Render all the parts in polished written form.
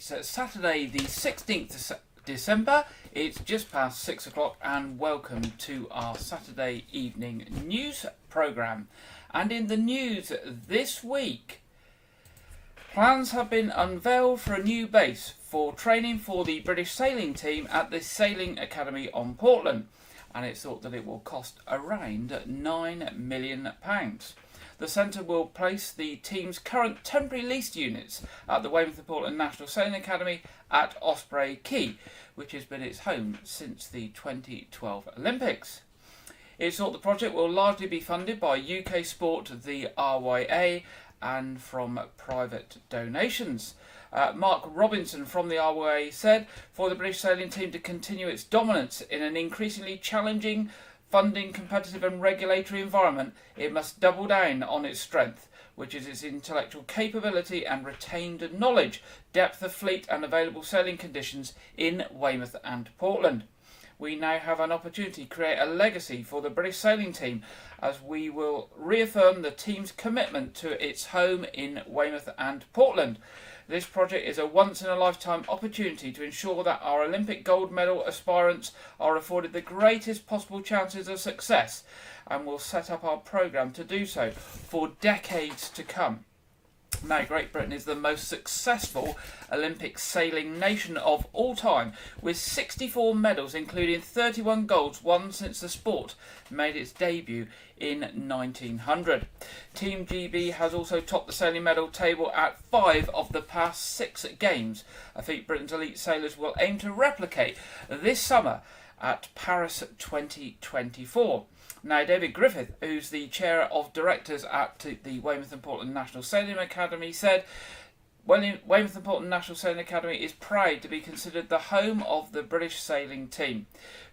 It's Saturday the 16th December. It's just past 6 o'clock and welcome to our Saturday evening news programme. And in the news this week, plans have been unveiled for a new base for training for the British sailing team at the Sailing Academy on Portland. And it's thought that it will cost around £9 million. The centre will place the team's current temporary leased units at the Weymouth and Portland National Sailing Academy at Osprey Quay, which has been its home since the 2012 Olympics. It's thought the project will largely be funded by UK Sport, the RYA, and from private donations. Mark Robinson from the RYA said, for the British sailing team to continue its dominance in an increasingly challenging funding, competitive and regulatory environment, it must double down on its strength, which is its intellectual capability and retained knowledge, depth of fleet and available sailing conditions in Weymouth and Portland. We now have an opportunity to create a legacy for the British sailing team as we will reaffirm the team's commitment to its home in Weymouth and Portland. This project is a once-in-a-lifetime opportunity to ensure that our Olympic gold medal aspirants are afforded the greatest possible chances of success, and will set up our programme to do so for decades to come. Now, Great Britain is the most successful Olympic sailing nation of all time, with 64 medals, including 31 golds won since the sport made its debut in 1900. Team GB has also topped the sailing medal table at 5 of the past 6 games, a feat Britain's elite sailors will aim to replicate this summer at Paris 2024. Now, David Griffith, who's the chair of directors at the Weymouth and Portland National Sailing Academy, said, Weymouth and Portland National Sailing Academy is proud to be considered the home of the British sailing team.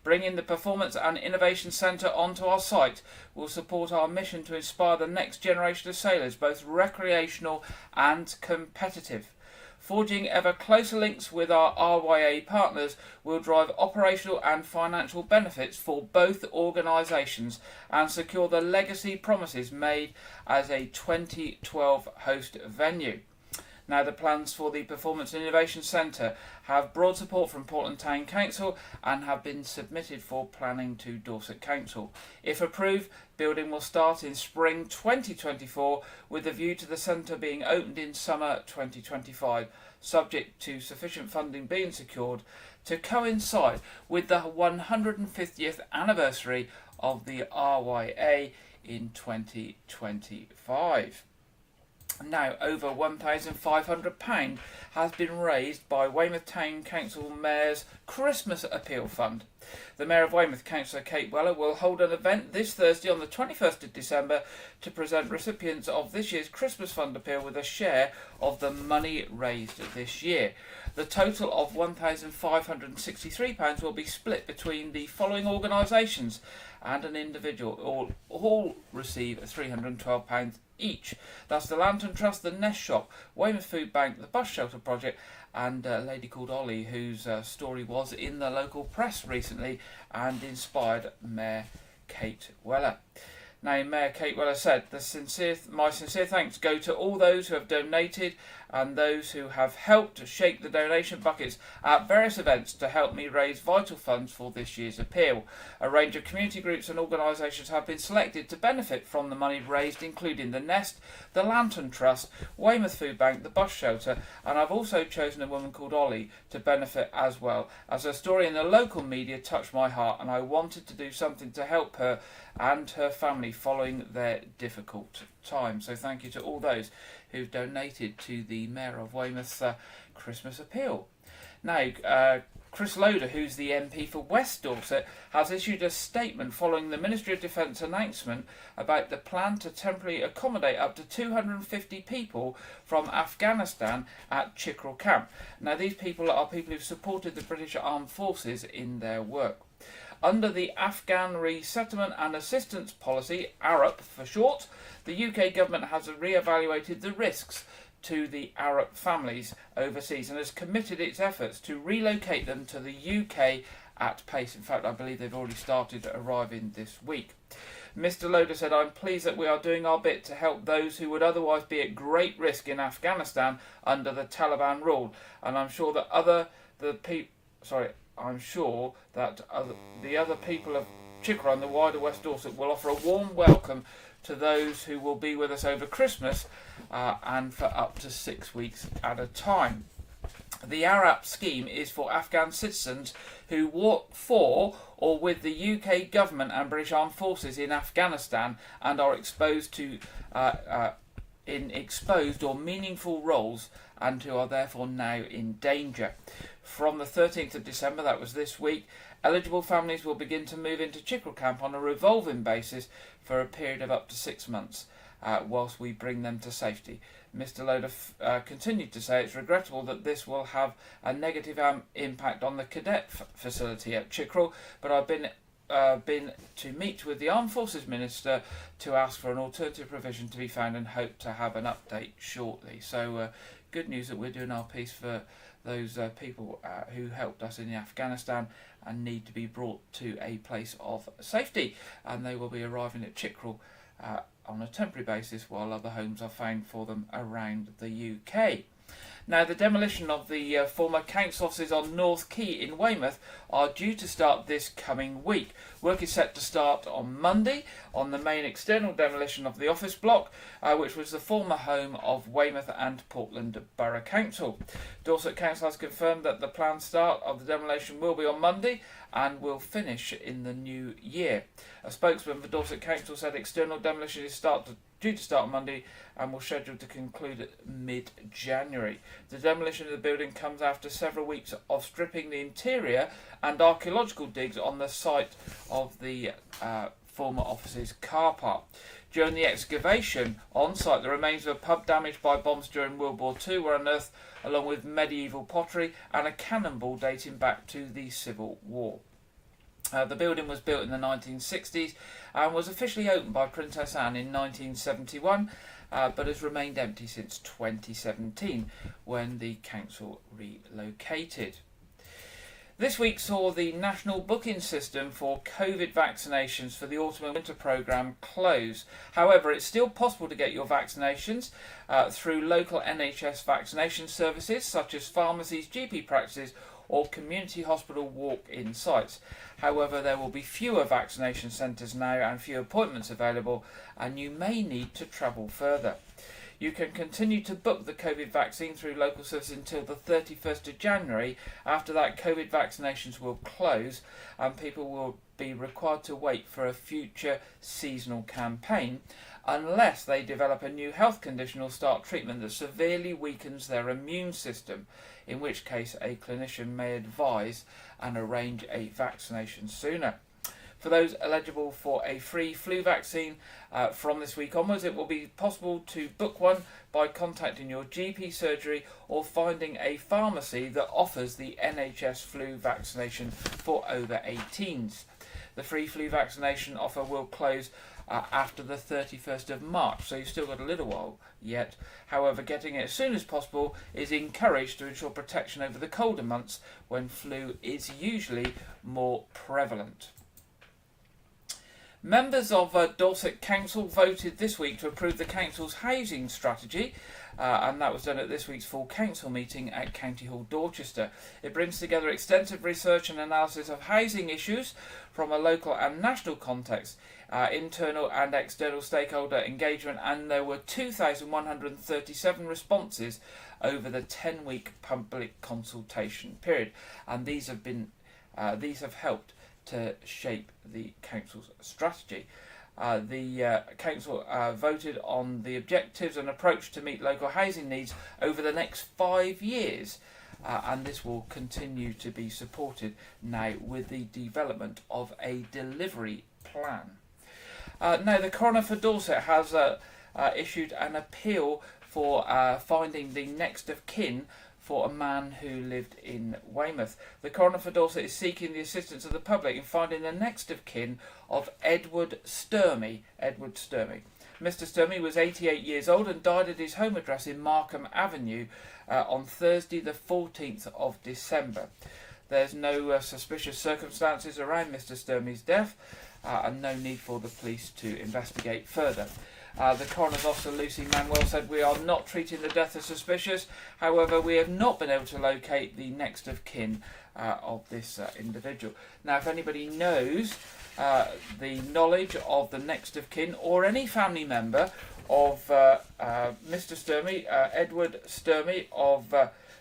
Bringing the Performance and Innovation Centre onto our site will support our mission to inspire the next generation of sailors, both recreational and competitive. Forging ever closer links with our RYA partners will drive operational and financial benefits for both organisations and secure the legacy promises made as a 2012 host venue. Now, the plans for the Performance and Innovation Centre have broad support from Portland Town Council and have been submitted for planning to Dorset Council. If approved, building will start in spring 2024 with a view to the centre being opened in summer 2025, subject to sufficient funding being secured to coincide with the 150th anniversary of the RYA in 2025. Now, over £1,500 has been raised by Weymouth Town Council Mayor's Christmas Appeal Fund. The Mayor of Weymouth, Councillor Kate Weller, will hold an event this Thursday on the 21st of December to present recipients of this year's Christmas Fund appeal with a share of the money raised this year. The total of £1,563 will be split between the following organisations and an individual. All receive £312 each. That's the Lantern Trust, the Nest Shop, Weymouth Food Bank, the Bus Shelter Project, and a lady called Ollie, whose story was in the local press recently and inspired Mayor Kate Weller. Now, Mayor Kate Weller said, my sincere thanks go to all those who have donated and those who have helped shake the donation buckets at various events to help me raise vital funds for this year's appeal. A range of community groups and organisations have been selected to benefit from the money raised, including the Nest, the Lantern Trust, Weymouth Food Bank, the Bus Shelter, and I've also chosen a woman called Ollie to benefit as well, as her story in the local media touched my heart and I wanted to do something to help her and her family following their difficult time. So thank you to all those who've donated to the Mayor of Weymouth's Christmas appeal. Now, Chris Loader, who's the MP for West Dorset, has issued a statement following the Ministry of Defence announcement about the plan to temporarily accommodate up to 250 people from Afghanistan at Chickerell Camp. Now, these people are people who've supported the British Armed Forces in their work. Under the Afghan Resettlement and Assistance Policy, ARAP for short, the UK government has re-evaluated the risks to the ARAP families overseas and has committed its efforts to relocate them to the UK at pace. In fact, I believe they've already started arriving this week. Mr. Loder said, "I'm pleased that we are doing our bit to help those who would otherwise be at great risk in Afghanistan under the Taliban rule, and I'm sure that the other people of Chicra and the wider West Dorset will offer a warm welcome to those who will be with us over Christmas and for up to 6 weeks at a time." The ARAP scheme is for Afghan citizens who work for or with the UK government and British Armed Forces in Afghanistan and are exposed or meaningful roles and who are therefore now in danger. From the 13th of December, that was this week, eligible families will begin to move into Chickerell Camp on a revolving basis for a period of up to 6 months whilst we bring them to safety. Mr. Loder continued to say it's regrettable that this will have a negative impact on the cadet facility at Chickerell, but I've been to meet with the Armed Forces Minister to ask for an alternative provision to be found and hope to have an update shortly. So good news that we're doing our piece for those people who helped us in Afghanistan and need to be brought to a place of safety, and they will be arriving at Chickerell on a temporary basis while other homes are found for them around the UK. Now, the demolition of the former council offices on North Quay in Weymouth are due to start this coming week. Work is set to start on Monday on the main external demolition of the office block, which was the former home of Weymouth and Portland Borough Council. Dorset Council has confirmed that the planned start of the demolition will be on Monday and will finish in the new year. A spokesman for Dorset Council said external demolition is due to start on Monday and will schedule to conclude mid-January. The demolition of the building comes after several weeks of stripping the interior and archaeological digs on the site of the former office's car park. During the excavation on site, the remains of a pub damaged by bombs during World War II were unearthed, along with medieval pottery and a cannonball dating back to the Civil War. The building was built in the 1960s and was officially opened by Princess Anne in 1971, but has remained empty since 2017 when the council relocated. This week saw the national booking system for COVID vaccinations for the autumn and winter programme close. However, it's still possible to get your vaccinations through local NHS vaccination services such as pharmacies, GP practices or community hospital walk-in sites. However, there will be fewer vaccination centres now and fewer appointments available, and you may need to travel further. You can continue to book the COVID vaccine through local services until the 31st of January. After that, COVID vaccinations will close and people will be required to wait for a future seasonal campaign unless they develop a new health condition or start treatment that severely weakens their immune system, in which case a clinician may advise and arrange a vaccination sooner. For those eligible for a free flu vaccine from this week onwards, it will be possible to book one by contacting your GP surgery or finding a pharmacy that offers the NHS flu vaccination for over 18s. The free flu vaccination offer will close after the 31st of March, so you've still got a little while yet. However, getting it as soon as possible is encouraged to ensure protection over the colder months when flu is usually more prevalent. Members of Dorset Council voted this week to approve the council's housing strategy, and that was done at this week's full council meeting at County Hall, Dorchester. It brings together extensive research and analysis of housing issues from a local and national context, internal and external stakeholder engagement, and there were 2,137 responses over the 10-week public consultation period, and these have helped to shape the council's strategy. The council voted on the objectives and approach to meet local housing needs over the next 5 years, and this will continue to be supported now with the development of a delivery plan. Now, the coroner for Dorset has issued an appeal for finding the next of kin for a man who lived in Weymouth. The coroner for Dorset is seeking the assistance of the public in finding the next of kin of Edward Sturmey. Mr. Sturmey was 88 years old and died at his home address in Markham Avenue on Thursday the 14th of December. There's no suspicious circumstances around Mr. Sturmey's death, and no need for the police to investigate further. The coroner's officer, Lucy Manuel, said, "We are not treating the death as suspicious. However, we have not been able to locate the next of kin of this individual." Now, if anybody knows the knowledge of the next of kin or any family member of Mr. Sturmey, Edward Sturmey of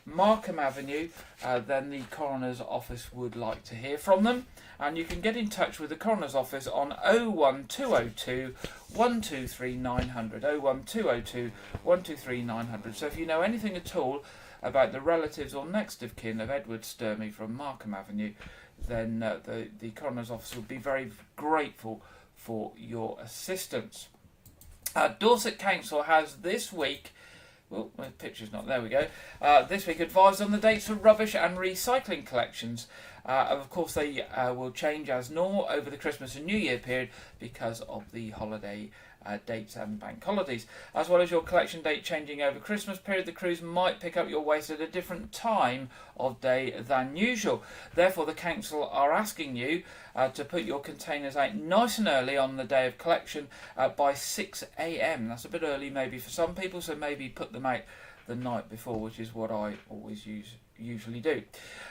Markham Avenue, then the coroner's office would like to hear from them. And you can get in touch with the coroner's office on 01202 123 900. 01202 123 900. So if you know anything at all about the relatives or next of kin of Edward Sturmey from Markham Avenue, then the coroner's office would be very grateful for your assistance. Dorset Council has this week, well, my picture's not, there we go, this week advised on the dates for rubbish and recycling collections. Of course, they will change as normal over the Christmas and New Year period because of the holiday dates and bank holidays. As well as your collection date changing over Christmas period, the crews might pick up your waste at a different time of day than usual. Therefore, the council are asking you to put your containers out nice and early on the day of collection by 6 a.m. That's a bit early maybe for some people, so maybe put them out the night before, which is what I always usually do.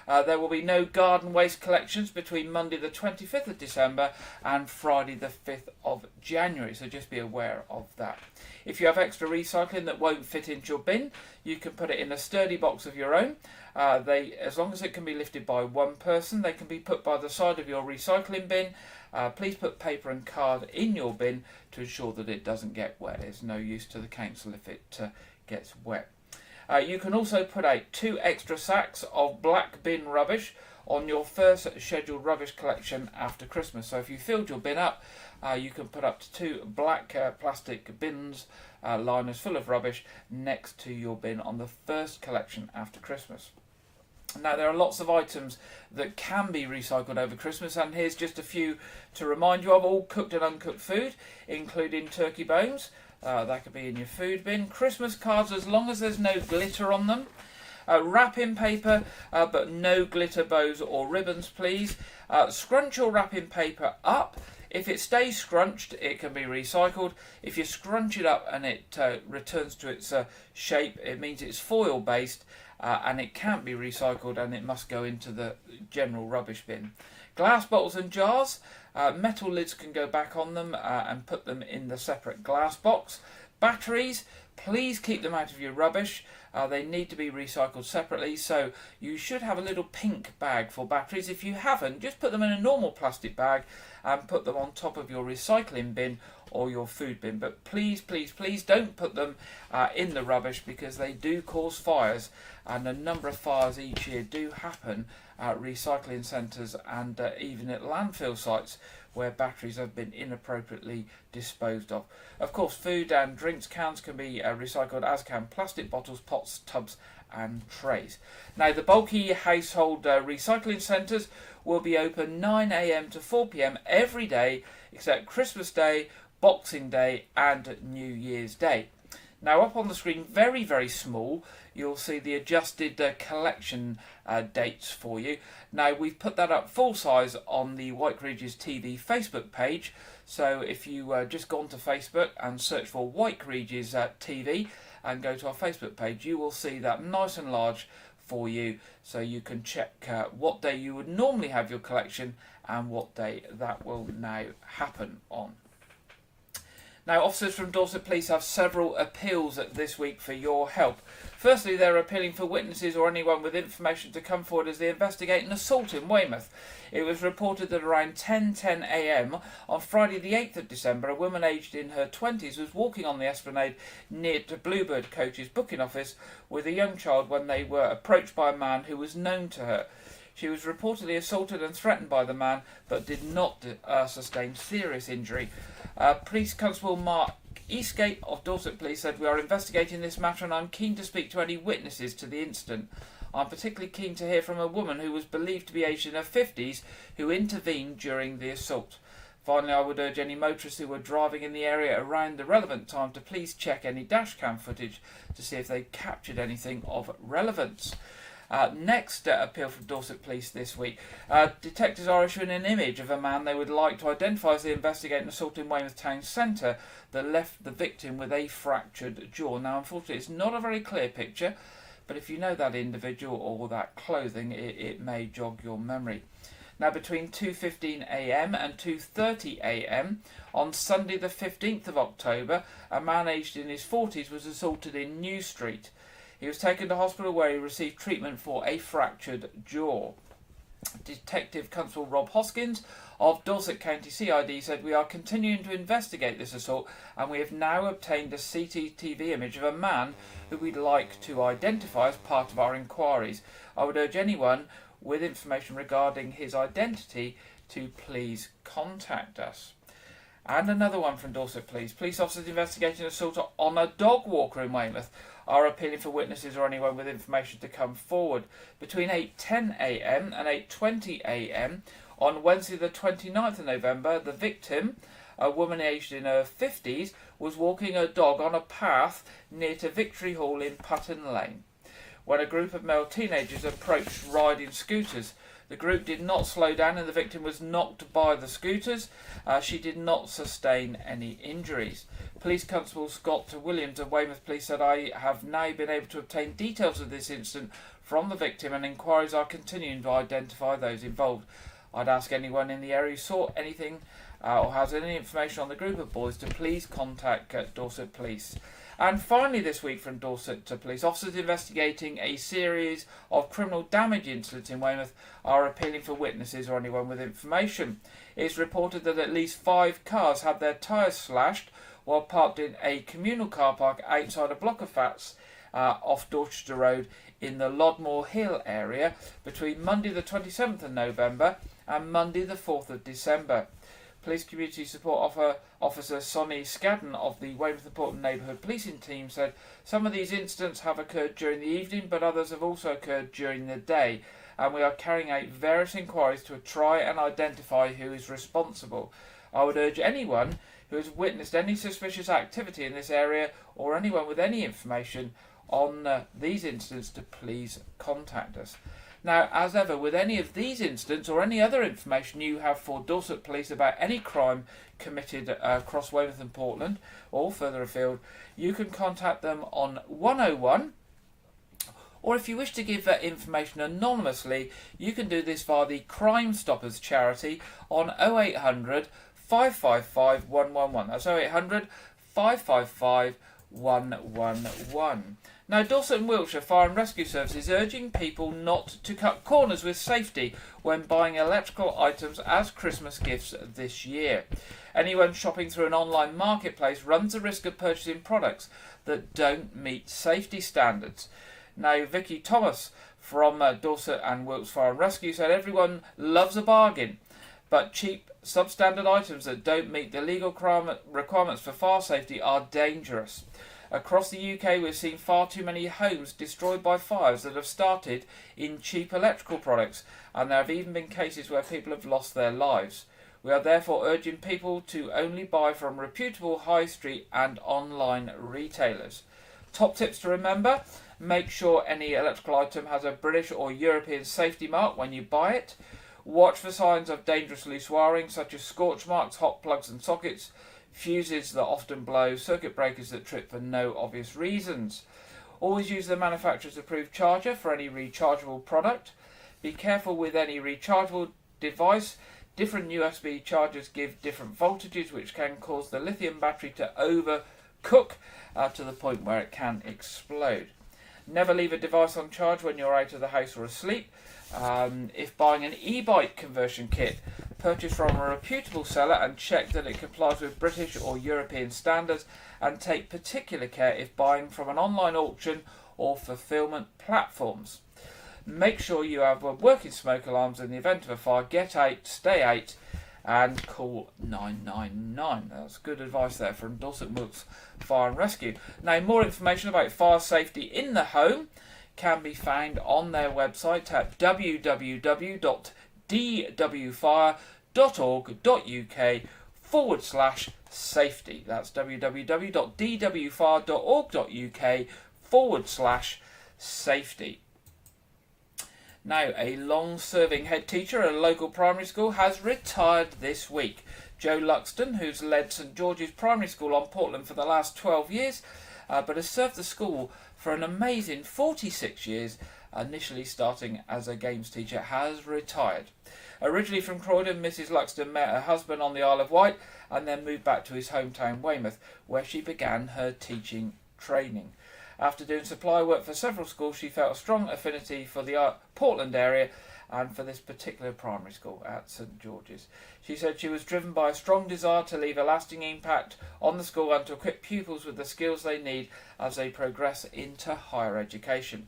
There will be no garden waste collections between Monday the 25th of December and Friday the 5th of January, so just be aware of that. If you have extra recycling that won't fit into your bin, you can put it in a sturdy box of your own. As long as it can be lifted by one person, they can be put by the side of your recycling bin. Please put paper and card in your bin to ensure that it doesn't get wet. It's no use to the council if it gets wet. You can also put out 2 extra sacks of black bin rubbish on your first scheduled rubbish collection after Christmas. So if you filled your bin up, you can put up to 2 black plastic bins, liners full of rubbish, next to your bin on the first collection after Christmas. Now, there are lots of items that can be recycled over Christmas, and here's just a few to remind you of. All cooked and uncooked food, including turkey bones. That could be in your food bin. Christmas cards, as long as there's no glitter on them. Wrapping paper, but no glitter bows or ribbons, please. Scrunch your wrapping paper up. If it stays scrunched, it can be recycled. If you scrunch it up and it returns to its shape, it means it's foil based and it can't be recycled, and it must go into the general rubbish bin. Glass bottles and jars, metal lids can go back on them and put them in the separate glass box. Batteries, please keep them out of your rubbish. They need to be recycled separately, so you should have a little pink bag for batteries. If you haven't, just put them in a normal plastic bag and put them on top of your recycling bin or your food bin. But please, please, please don't put them in the rubbish, because they do cause fires, and a number of fires each year do happen at recycling centres and even at landfill sites where batteries have been inappropriately disposed of. Of course, food and drinks cans can be recycled, as can plastic bottles, pots, tubs and trays. Now, the bulky household recycling centres will be open 9 a.m. to 4 p.m. every day except Christmas Day, Boxing Day and New Year's Day. Now, up on the screen, very, very small, you'll see the adjusted collection dates for you. Now, we've put that up full size on the White Ridges TV Facebook page. So if you just go onto Facebook and search for White Ridges TV and go to our Facebook page, you will see that nice and large for you. So you can check what day you would normally have your collection and what day that will now happen on. Now, officers from Dorset Police have several appeals this week for your help. Firstly, they're appealing for witnesses or anyone with information to come forward as they investigate an assault in Weymouth. It was reported that around 10:10 a.m. on Friday the 8th of December, a woman aged in her 20s was walking on the esplanade near to Bluebird Coach's booking office with a young child when they were approached by a man who was known to her. She was reportedly assaulted and threatened by the man, but did not sustain serious injury. Police Constable Mark Eastgate of Dorset Police said, "We are investigating this matter and I'm keen to speak to any witnesses to the incident. I'm particularly keen to hear from a woman who was believed to be aged in her 50s who intervened during the assault. Finally, I would urge any motorists who were driving in the area around the relevant time to please check any dashcam footage to see if they captured anything of relevance." Next appeal from Dorset Police this week. Detectives are issuing an image of a man they would like to identify as the investigating assault in Weymouth Town Centre that left the victim with a fractured jaw. Now, unfortunately, it's not a very clear picture, but if you know that individual or that clothing, it may jog your memory. Now, between 2:15am and 2:30am on Sunday the 15th of October, a man aged in his 40s was assaulted in New Street. He was taken to hospital where he received treatment for a fractured jaw. Detective Constable Rob Hoskins of Dorset County CID said, "We are continuing to investigate this assault and we have now obtained a CCTV image of a man who we'd like to identify as part of our inquiries. I would urge anyone with information regarding his identity to please contact us." And another one from Dorset Police. Police officers investigating an assault on a dog walker in Weymouth are appealing for witnesses or anyone with information to come forward. Between 8:10am and 8:20am on Wednesday the 29th of November, the victim, a woman aged in her 50s, was walking her dog on a path near to Victory Hall in Putton Lane when a group of male teenagers approached riding scooters. The group did not slow down and the victim was knocked by the scooters. She did not sustain any injuries. Police Constable Scott Williams of Weymouth Police said, "I have now been able to obtain details of this incident from the victim and inquiries are continuing to identify those involved. I'd ask anyone in the area who saw anything or has any information on the group of boys to please contact Dorset Police." And finally this week from Dorset Police, officers investigating a series of criminal damage incidents in Weymouth are appealing for witnesses or anyone with information. It's reported that at least 5 cars had their tyres slashed while parked in a communal car park outside a block of flats off Dorchester Road in the Lodmore Hill area between Monday the 27th of November and Monday the 4th of December. Police Community Support Officer Sonny Scadden of the Weymouth and Portland Neighbourhood Policing Team said, "Some of these incidents have occurred during the evening, but others have also occurred during the day, and we are carrying out various inquiries to try and identify who is responsible. I would urge anyone who has witnessed any suspicious activity in this area or anyone with any information on these incidents to please contact us." Now, as ever, with any of these incidents or any other information you have for Dorset Police about any crime committed across Weymouth and Portland or further afield, you can contact them on 101, or if you wish to give information anonymously, you can do this via the Crime Stoppers charity on 0800 555 111. That's 0800 555 111. Now, Dorset and Wiltshire Fire and Rescue Service is urging people not to cut corners with safety when buying electrical items as Christmas gifts this year. Anyone shopping through an online marketplace runs the risk of purchasing products that don't meet safety standards. Now, Vicky Thomas from Dorset and Wilts Fire and Rescue said, "Everyone loves a bargain, but cheap substandard items that don't meet the legal requirements for fire safety are dangerous. Across the UK, we've seen far too many homes destroyed by fires that have started in cheap electrical products, and there have even been cases where people have lost their lives. We are therefore urging people to only buy from reputable high street and online retailers." Top tips to remember: make sure any electrical item has a British or European safety mark when you buy it. Watch for signs of dangerous loose wiring such as scorch marks, hot plugs and sockets, fuses that often blow, circuit breakers that trip for no obvious reasons. Always use the manufacturer's approved charger for any rechargeable product. Be careful with any rechargeable device. Different USB chargers give different voltages, which can cause the lithium battery to overcook to the point where it can explode. Never leave a device on charge when you're out of the house or asleep. If buying an e-bike conversion kit, purchase from a reputable seller and check that it complies with British or European standards, and take particular care if buying from an online auction or fulfilment platforms. Make sure you have working smoke alarms in the event of a fire. Get out, stay out, and call 999. That's good advice there from Dorset Wilts Fire and Rescue. Now, more information about fire safety in the home can be found on their website at www.dwfire.org.uk/safety. That's www.dwfire.org.uk/safety. Now, a long-serving head teacher at a local primary school has retired this week. Jo Luxton, who's led St George's Primary School on Portland for the last 12 years, but has served the school for an amazing 46 years, initially starting as a games teacher, has retired. Originally from Croydon, Mrs Luxton met her husband on the Isle of Wight and then moved back to his hometown Weymouth, where she began her teaching training. After doing supply work for several schools, she felt a strong affinity for the Portland area and for this particular primary school at St George's. She said she was driven by a strong desire to leave a lasting impact on the school and to equip pupils with the skills they need as they progress into higher education.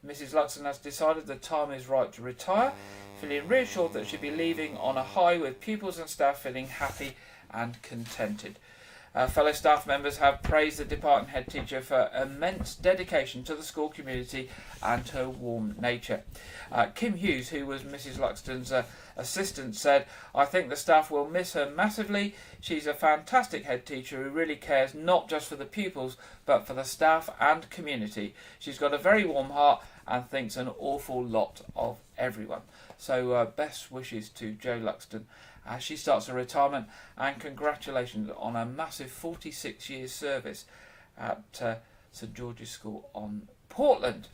Mrs Luxton has decided the time is right to retire, feeling reassured that she'll be leaving on a high with pupils and staff feeling happy and contented. Fellow staff members have praised the departing head teacher for immense dedication to the school community and her warm nature. Kim Hughes, who was Mrs Luxton's assistant, said, "I think the staff will miss her massively. She's a fantastic head teacher who really cares not just for the pupils but for the staff and community. She's got a very warm heart and thinks an awful lot of everyone." So best wishes to Jo Luxton as she starts her retirement, and congratulations on a massive 46 years service at St George's School on Portland.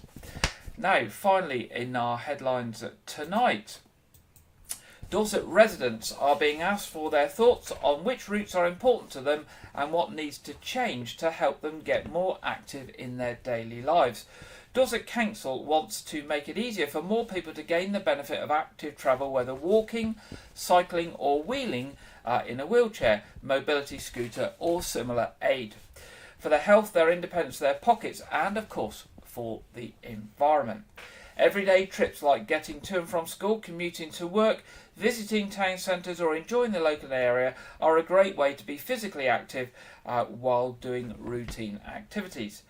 Now, finally, in our headlines tonight, Dorset residents are being asked for their thoughts on which routes are important to them and what needs to change to help them get more active in their daily lives. Dorset Council wants to make it easier for more people to gain the benefit of active travel, whether walking, cycling or wheeling in a wheelchair, mobility scooter or similar aid. For their health, their independence, their pockets and, of course, for the environment. Everyday trips like getting to and from school, commuting to work, visiting town centres or enjoying the local area are a great way to be physically active while doing routine activities.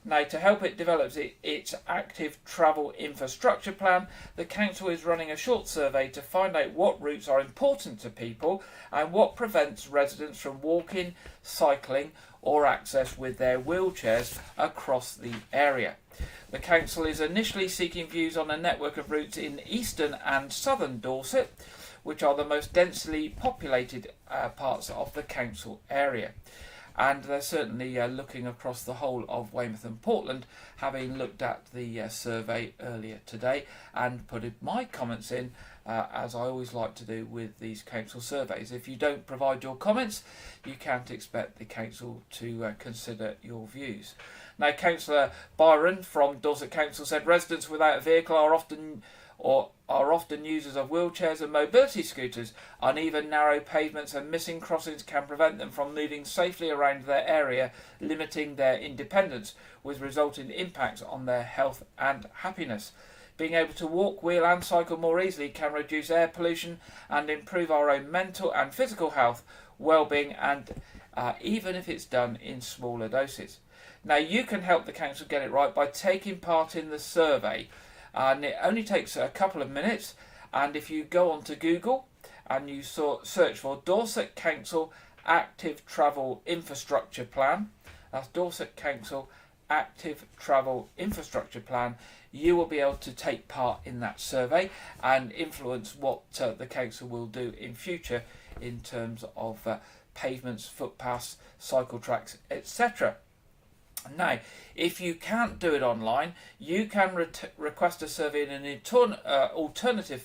Now, to help it develop its active travel infrastructure plan, the council is running a short survey to find out what routes are important to people and what prevents residents from walking, cycling or access with their wheelchairs across the area. The council is initially seeking views on a network of routes in eastern and southern Dorset, which are the most densely populated parts of the council area. And they're certainly looking across the whole of Weymouth and Portland, having looked at the survey earlier today and put my comments in, as I always like to do with these council surveys. If you don't provide your comments, you can't expect the council to consider your views. Now, Councillor Byron from Dorset Council said residents without a vehicle are often users of wheelchairs and mobility scooters. Uneven, narrow pavements and missing crossings can prevent them from moving safely around their area, limiting their independence, with resulting impacts on their health and happiness. Being able to walk, wheel and cycle more easily can reduce air pollution and improve our own mental and physical health, well-being, and even if it's done in smaller doses. Now, you can help the council get it right by taking part in the survey. And it only takes a couple of minutes, and if you go onto Google and you search for Dorset Council Active Travel Infrastructure Plan, that's Dorset Council Active Travel Infrastructure Plan, you will be able to take part in that survey and influence what the council will do in future in terms of pavements, footpaths, cycle tracks, etc. Now, if you can't do it online, you can request a survey in an alternative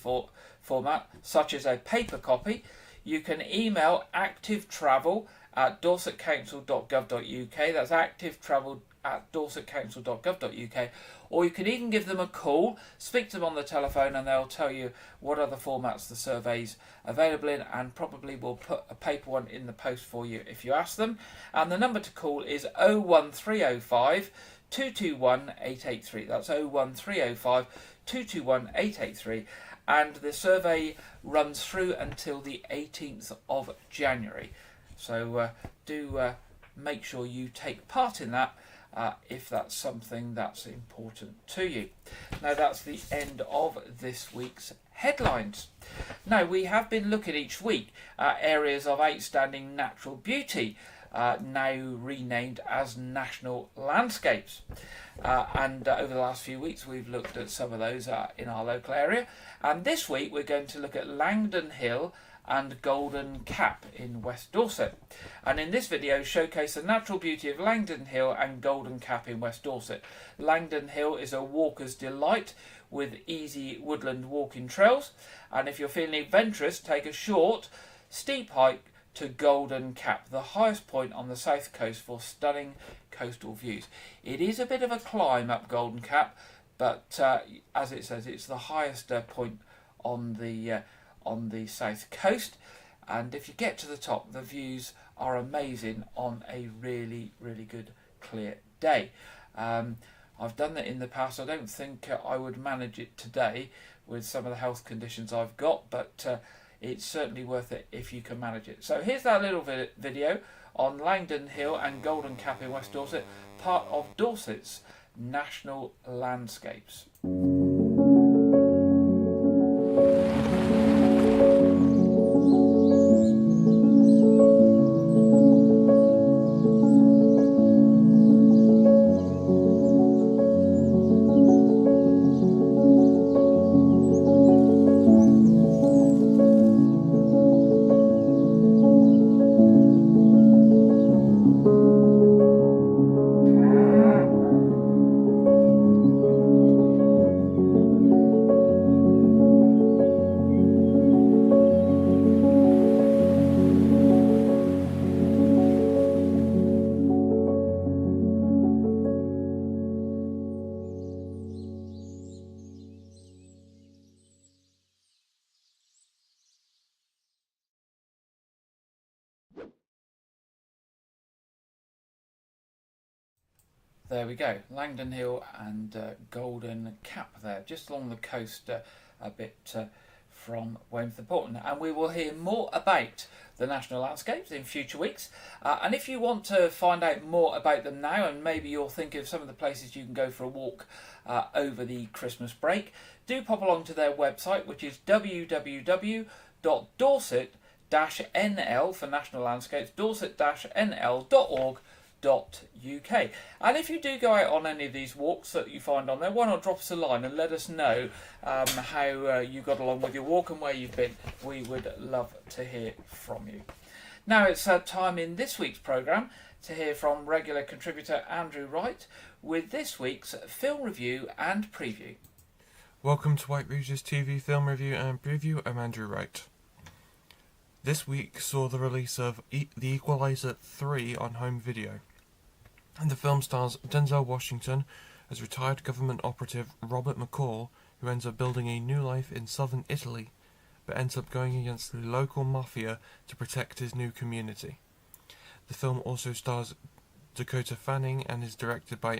format, such as a paper copy. You can email activetravel@dorsetcouncil.gov.uk, that's activetravel@dorsetcouncil.gov.uk, or you can even give them a call, speak to them on the telephone, and they'll tell you what other formats the survey's available in, and probably will put a paper one in the post for you if you ask them. And the number to call is 01305 221 883. That's 01305 221 883. And the survey runs through until the 18th of January. So do make sure you take part in that if that's something that's important to you. Now, that's the end of this week's headlines. Now, we have been looking each week at areas of outstanding natural beauty now renamed as National Landscapes. And over the last few weeks we've looked at some of those in our local area, and this week we're going to look at Langdon Hill and Golden Cap in West Dorset, and in this video showcase the natural beauty of Langdon Hill and Golden Cap in West Dorset. Langdon Hill is a walker's delight with easy woodland walking trails, and if you're feeling adventurous, take a short steep hike to Golden Cap, the highest point on the south coast, for stunning coastal views. It is a bit of a climb up Golden Cap, but as it says, it's the highest point on the south coast, and if you get to the top, the views are amazing on a really good clear day. I've done that in the past. I don't think I would manage it today with some of the health conditions I've got, but it's certainly worth it if you can manage it. So here's that little video on Langdon Hill and Golden Cap in West Dorset, part of Dorset's National Landscapes. There we go, Langdon Hill and Golden Cap there, just along the coast a bit from Weymouth Port. And we will hear more about the National Landscapes in future weeks. And if you want to find out more about them now, and maybe you're thinking of some of the places you can go for a walk over the Christmas break, do pop along to their website, which is www.dorset-nl for National Landscapes, dorset-nl.org. .uk. And if you do go out on any of these walks that you find on there, why not drop us a line and let us know how you got along with your walk and where you've been. We would love to hear from you. Now it's time in this week's programme to hear from regular contributor Andrew Wright with this week's film review and preview. Welcome to White Rouge's TV film review and preview. I'm Andrew Wright. This week saw the release of The Equalizer 3 on home video. And the film stars Denzel Washington as retired government operative Robert McCall, who ends up building a new life in southern Italy, but ends up going against the local mafia to protect his new community. The film also stars Dakota Fanning and is directed by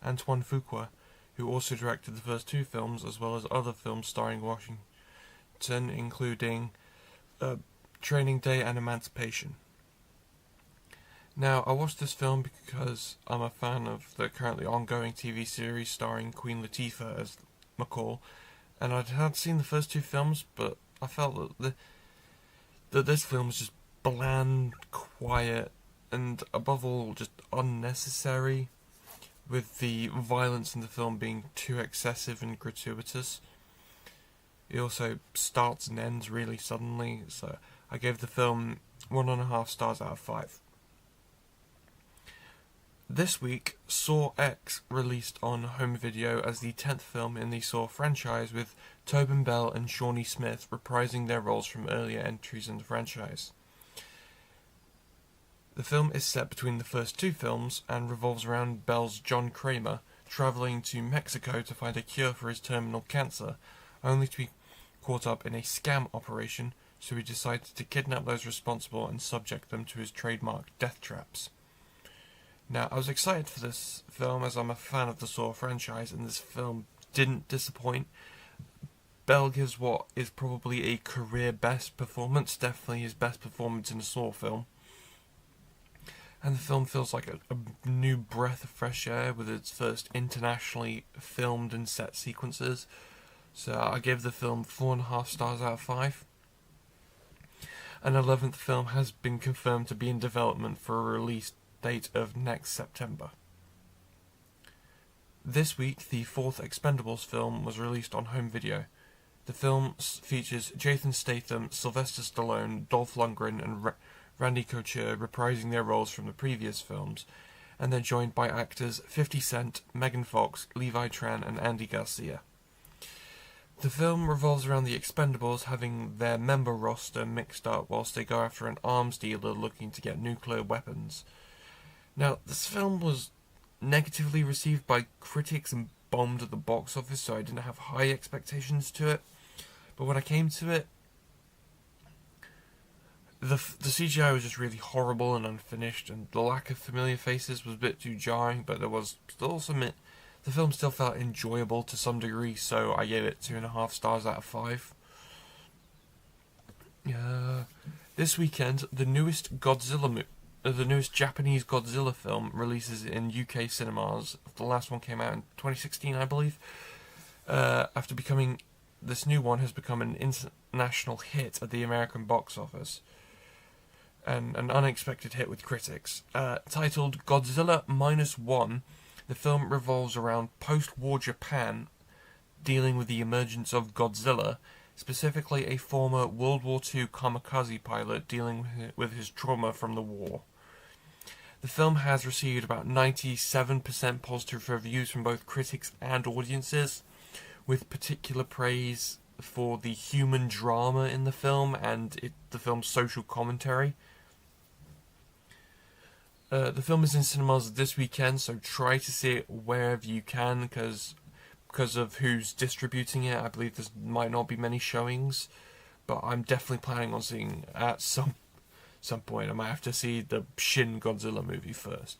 Antoine Fuqua, who also directed the first two films, as well as other films starring Washington, including Training Day and Emancipation. Now, I watched this film because I'm a fan of the currently ongoing TV series starring Queen Latifah as McCall, and I had seen the first two films, but I felt that this film was just bland, quiet, and above all, just unnecessary, with the violence in the film being too excessive and gratuitous. It also starts and ends really suddenly, so I gave the film 1.5 stars out of 5. This week, Saw X released on home video as the 10th film in the Saw franchise, with Tobin Bell and Shawnee Smith reprising their roles from earlier entries in the franchise. The film is set between the first two films and revolves around Bell's John Kramer travelling to Mexico to find a cure for his terminal cancer, only to be caught up in a scam operation, so he decides to kidnap those responsible and subject them to his trademark death traps. Now, I was excited for this film as I'm a fan of the Saw franchise, and this film didn't disappoint. Bell gives what is probably a career best performance, definitely his best performance in a Saw film. And the film feels like a new breath of fresh air with its first internationally filmed and set sequences. So I give the film 4.5 stars out of 5. An 11th film has been confirmed to be in development for a release date of next September. This week, the fourth Expendables film was released on home video. The film features Jason Statham, Sylvester Stallone, Dolph Lundgren and Randy Couture reprising their roles from the previous films, and they're joined by actors 50 Cent, Megan Fox, Levi Tran and Andy Garcia. The film revolves around the Expendables having their member roster mixed up whilst they go after an arms dealer looking to get nuclear weapons. Now, this film was negatively received by critics and bombed at the box office, so I didn't have high expectations to it. But when I came to it, the CGI was just really horrible and unfinished, and the lack of familiar faces was a bit too jarring, but there was still the film still felt enjoyable to some degree, so I gave it 2.5 stars out of 5. This weekend, the newest Japanese Godzilla film releases in UK cinemas. The last one came out in 2016, I believe. This new one has become an international hit at the American box office, and an unexpected hit with critics. Titled Godzilla -1, the film revolves around post-war Japan dealing with the emergence of Godzilla, specifically a former World War II kamikaze pilot dealing with his trauma from the war. The film has received about 97% positive reviews from both critics and audiences, with particular praise for the human drama in the film and the film's social commentary. The film is in cinemas this weekend, so try to see it wherever you can, because of who's distributing it. I believe there might not be many showings, but I'm definitely planning on seeing it at some point. I might have to see the Shin Godzilla movie first.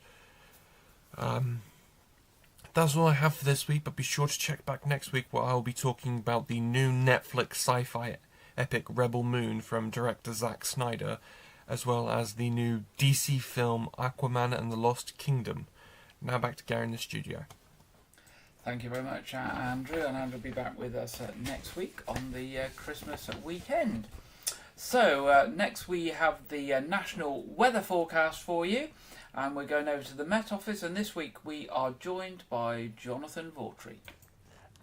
That's all I have for this week, but be sure to check back next week where I'll be talking about the new Netflix sci-fi epic Rebel Moon from director Zack Snyder, as well as the new DC film Aquaman and the Lost Kingdom. Now back to Gary in the studio. Thank you very much, Andrew, and Andrew will be back with us next week on the Christmas weekend. So, next we have the national weather forecast for you, and we're going over to the Met Office, and this week we are joined by Jonathan Vautry.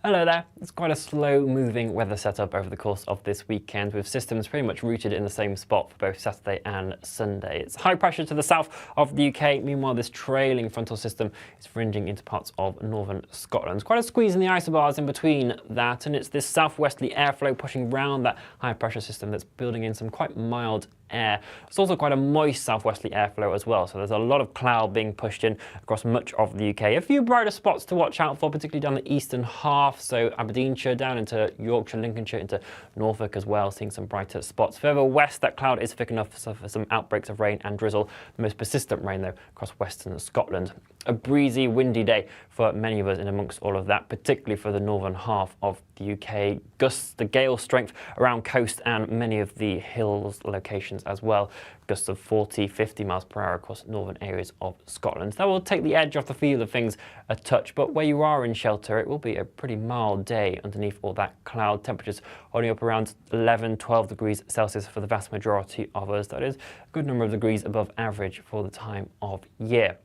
Hello there. It's quite a slow-moving weather setup over the course of this weekend, with systems pretty much rooted in the same spot for both Saturday and Sunday. It's high pressure to the south of the UK. Meanwhile, this trailing frontal system is fringing into parts of northern Scotland. There's quite a squeeze in the isobars in between that, and it's this southwesterly airflow pushing round that high pressure system that's building in some quite mild air. It's also quite a moist southwesterly airflow as well, so there's a lot of cloud being pushed in across much of the UK. A few brighter spots to watch out for, particularly down the eastern half, so Aberdeenshire down into Yorkshire, Lincolnshire, into Norfolk as well, seeing some brighter spots. Further west, that cloud is thick enough for some outbreaks of rain and drizzle. The most persistent rain, though, across western Scotland. A breezy, windy day for many of us in amongst all of that, particularly for the northern half of the UK. Gusts, the gale strength around coast and many of the hills locations as well. Gusts of 40, 50 miles per hour across northern areas of Scotland. That will take the edge off the feel of things a touch, but where you are in shelter, it will be a pretty mild day underneath all that cloud. Temperatures holding up around 11, 12 degrees Celsius for the vast majority of us. That is a good number of degrees above average for the time of year.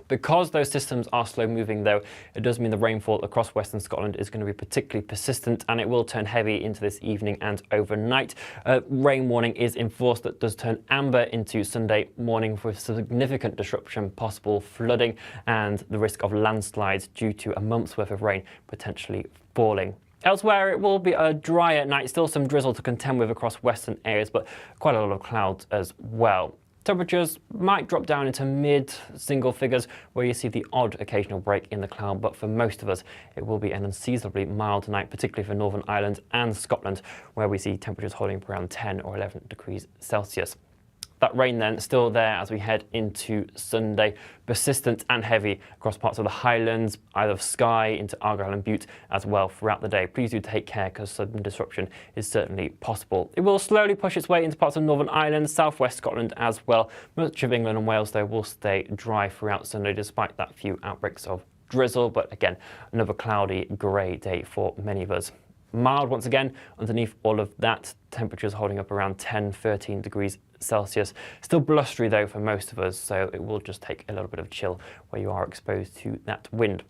Because those systems are slow moving, though, it does mean the rainfall across western Scotland is going to be particularly persistent, and it will turn heavy into this evening and overnight. Rain warning is enforced that does turn amber into Sunday morning, with significant disruption, possible flooding and the risk of landslides due to a month's worth of rain potentially falling. Elsewhere, it will be a drier night, still some drizzle to contend with across western areas, but quite a lot of clouds as well. Temperatures might drop down into mid-single figures, where you see the odd occasional break in the cloud, but for most of us it will be an unseasonably mild night, particularly for Northern Ireland and Scotland, where we see temperatures holding around 10 or 11 degrees Celsius. That rain then still there as we head into Sunday, persistent and heavy across parts of the Highlands, Isle of Skye into Argyll and Bute as well throughout the day. Please do take care, because sudden disruption is certainly possible. It will slowly push its way into parts of Northern Ireland, southwest Scotland as well. Much of England and Wales, though, will stay dry throughout Sunday, despite that few outbreaks of drizzle. But again, another cloudy, grey day for many of us. mild once again. Underneath all of that, temperatures holding up around 10-13 degrees Celsius. Still blustery though for most of us, so it will just take a little bit of chill where you are exposed to that wind.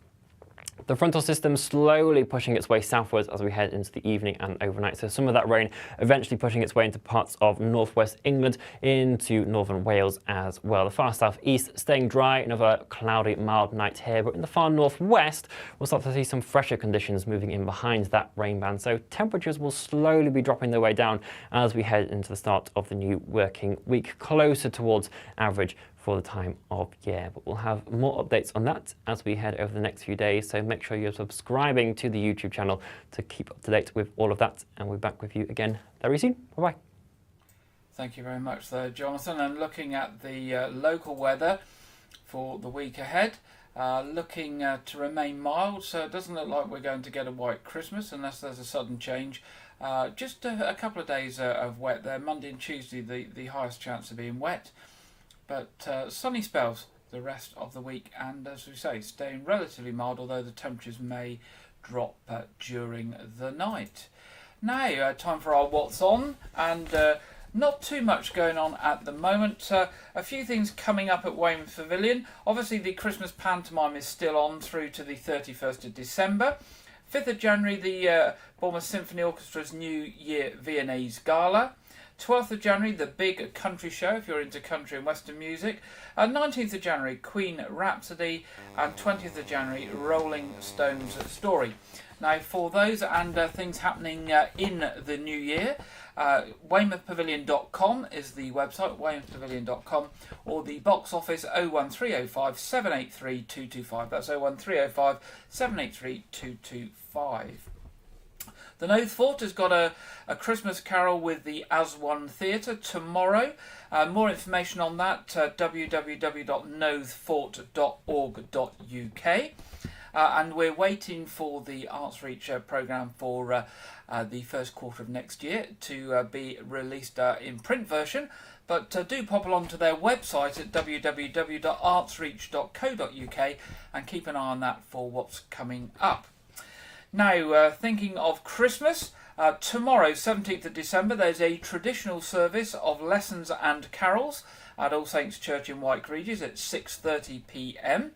The frontal system slowly pushing its way southwards as we head into the evening and overnight. So some of that rain eventually pushing its way into parts of northwest England, into northern Wales as well. The far southeast staying dry, another cloudy, mild night here. But in the far northwest, we'll start to see some fresher conditions moving in behind that rain band. So temperatures will slowly be dropping their way down as we head into the start of the new working week, closer towards average for the time of year. But we'll have more updates on that as we head over the next few days, so make sure you're subscribing to the YouTube channel to keep up to date with all of that, and we'll be back with you again very soon. Bye bye. Thank you very much there, Jonathan. And looking at the local weather for the week ahead, looking to remain mild, so it doesn't look like we're going to get a white Christmas unless there's a sudden change. Just a couple of days of wet there. Monday and Tuesday the highest chance of being wet, but sunny spells the rest of the week, and as we say, staying relatively mild, although the temperatures may drop during the night. Now, time for our What's On, and not too much going on at the moment. A few things coming up at Weymouth Pavilion. Obviously, the Christmas pantomime is still on through to the 31st of December. 5th of January, the Bournemouth Symphony Orchestra's New Year Viennese Gala. 12th of January, the big country show, if you're into country and western music. 19th of January, Queen Rhapsody. And 20th of January, Rolling Stones Story. Now, for those and things happening in the new year, WeymouthPavilion.com is the website, WeymouthPavilion.com, or the box office 01305 783 225. That's 01305 783 225. The Knowth Fort has got a Christmas carol with the As One Theatre tomorrow. More information on that, www.knowthfort.org.uk. And we're waiting for the Arts Reach programme for the first quarter of next year to be released in print version. But do pop along to their website at www.artsreach.co.uk and keep an eye on that for what's coming up. Now, thinking of Christmas, tomorrow, 17th of December, there's a traditional service of lessons and carols at All Saints Church in White Regis at 6:30 p.m.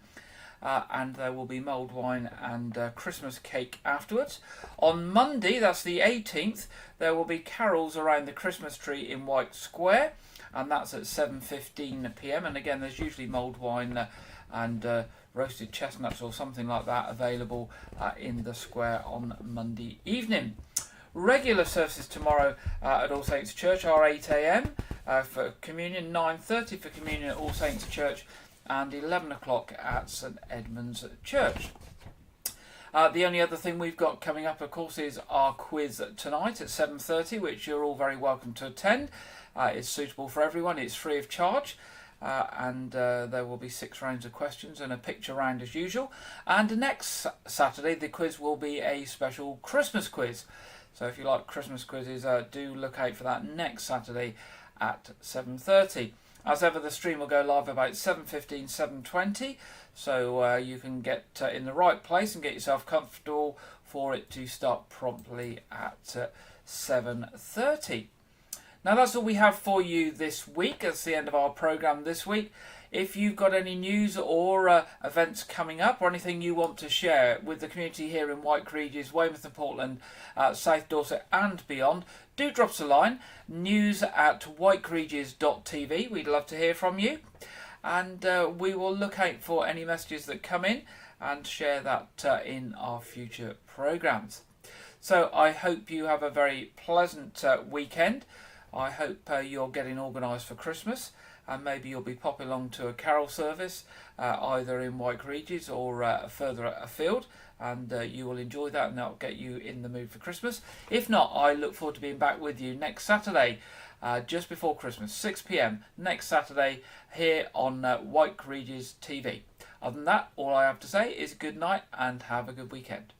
And there will be mulled wine and Christmas cake afterwards. On Monday, that's the 18th, there will be carols around the Christmas tree in White Square, and that's at 7:15 p.m. And again, there's usually mulled wine and roasted chestnuts or something like that available in the square on Monday evening. Regular services tomorrow at All Saints Church are 8 a.m. For communion, 9:30 for communion at All Saints Church, and 11 o'clock at St Edmund's Church. The only other thing we've got coming up, of course, is our quiz tonight at 7:30, which you're all very welcome to attend. It's suitable for everyone. It's free of charge. And there will be 6 rounds of questions and a picture round as usual. And next Saturday, the quiz will be a special Christmas quiz. So if you like Christmas quizzes, do look out for that next Saturday at 7:30. As ever, the stream will go live about 7:15, 7:20, so you can get in the right place and get yourself comfortable for it to start promptly at 7:30. Now, that's all we have for you this week. That's the end of our programme this week. If you've got any news or events coming up or anything you want to share with the community here in White Regis, Weymouth and Portland, South Dorset and beyond, do drop us a line, news@whiteregis.tv. We'd love to hear from you. And we will look out for any messages that come in and share that in our future programmes. So I hope you have a very pleasant weekend. I hope you're getting organised for Christmas, and maybe you'll be popping along to a carol service either in White Regis or further afield, and you will enjoy that and that'll get you in the mood for Christmas. If not, I look forward to being back with you next Saturday, just before Christmas, 6 p.m. next Saturday here on White Regis TV. Other than that, all I have to say is good night and have a good weekend.